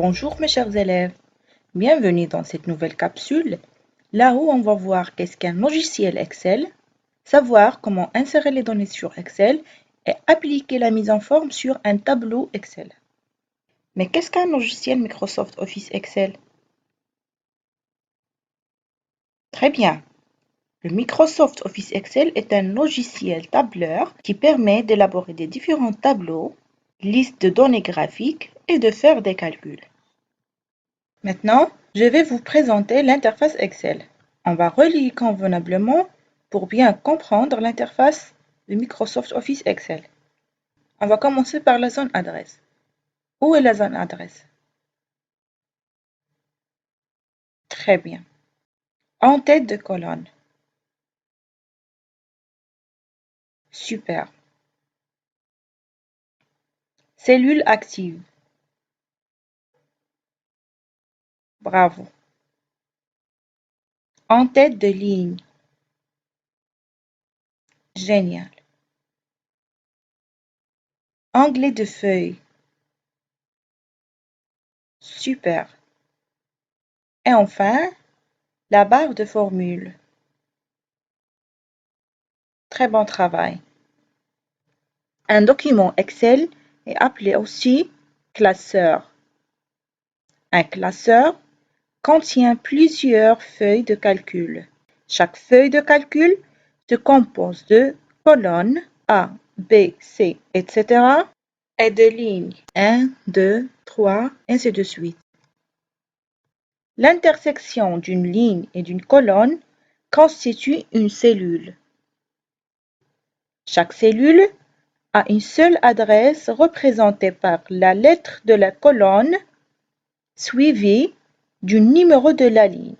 Bonjour mes chers élèves, bienvenue dans cette nouvelle capsule, là où on va voir qu'est-ce qu'un logiciel Excel, savoir comment insérer les données sur Excel et appliquer la mise en forme sur un tableau Excel. Mais qu'est-ce qu'un logiciel Microsoft Office Excel? Très bien. Le Microsoft Office Excel est un logiciel tableur qui permet d'élaborer des différents tableaux, listes de données graphiques et de faire des calculs. Maintenant, je vais vous présenter l'interface Excel. On va relire convenablement pour bien comprendre l'interface de Microsoft Office Excel. On va commencer par la zone adresse. Où est la zone adresse? Très bien. En tête de colonne. Super. Cellule active. Bravo. En tête de ligne. Génial. Onglet de feuille. Super. Et enfin, la barre de formule. Très bon travail. Un document Excel est appelé aussi classeur. Un classeur contient plusieurs feuilles de calcul. Chaque feuille de calcul se compose de colonnes A, B, C, etc. et de lignes 1, 2, 3, ainsi de suite. L'intersection d'une ligne et d'une colonne constitue une cellule. Chaque cellule a une seule adresse représentée par la lettre de la colonne suivie du numéro de la ligne.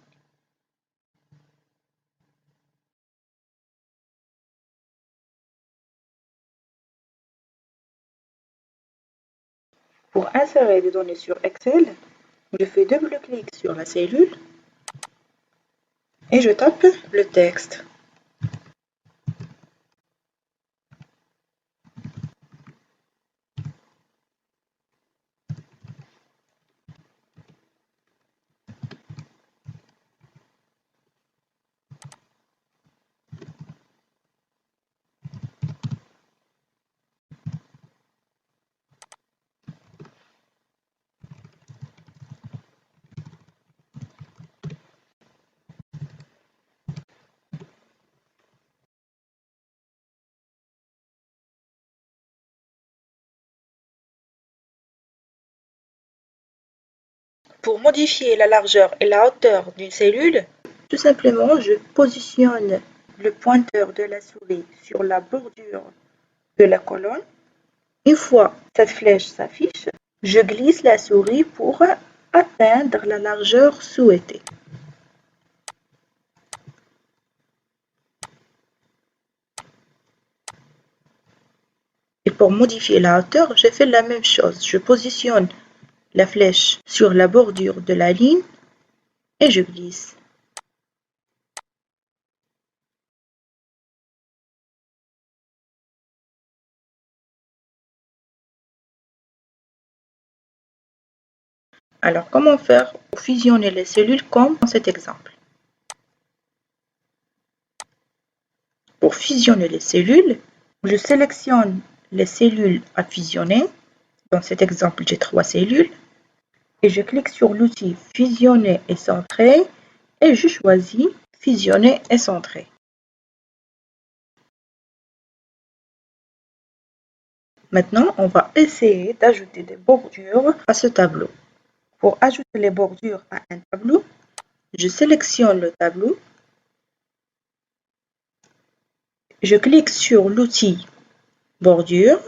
Pour insérer des données sur Excel, je fais double-clic sur la cellule et je tape le texte. Pour modifier la largeur et la hauteur d'une cellule, tout simplement, je positionne le pointeur de la souris sur la bordure de la colonne. Une fois cette flèche s'affiche, je glisse la souris pour atteindre la largeur souhaitée. Et pour modifier la hauteur, je fais la même chose. Je positionne la flèche sur la bordure de la ligne et je glisse. Alors, comment faire pour fusionner les cellules comme dans cet exemple? Pour fusionner les cellules, je sélectionne les cellules à fusionner. Dans cet exemple, j'ai 3 cellules. Et je clique sur l'outil Fusionner et centrer et je choisis Fusionner et centrer. Maintenant, on va essayer d'ajouter des bordures à ce tableau. Pour ajouter les bordures à un tableau, je sélectionne le tableau. Je clique sur l'outil Bordure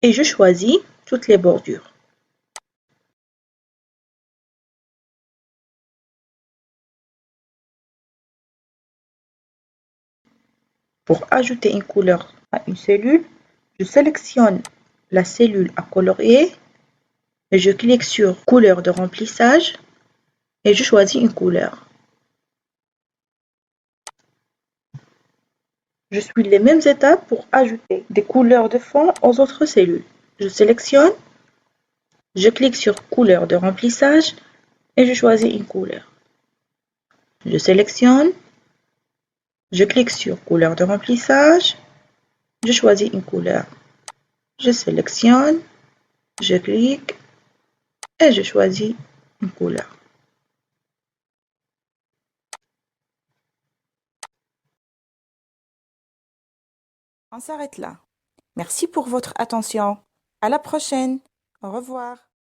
et je choisis toutes les bordures. Pour ajouter une couleur à une cellule, je sélectionne la cellule à colorier et je clique sur Couleur de remplissage et je choisis une couleur. Je suis les mêmes étapes pour ajouter des couleurs de fond aux autres cellules. Je sélectionne Je clique sur couleur de remplissage et je choisis une couleur. Je sélectionne, je clique sur couleur de remplissage, je choisis une couleur. Je sélectionne, je clique et je choisis une couleur. On s'arrête là. Merci pour votre attention. À la prochaine. Au revoir.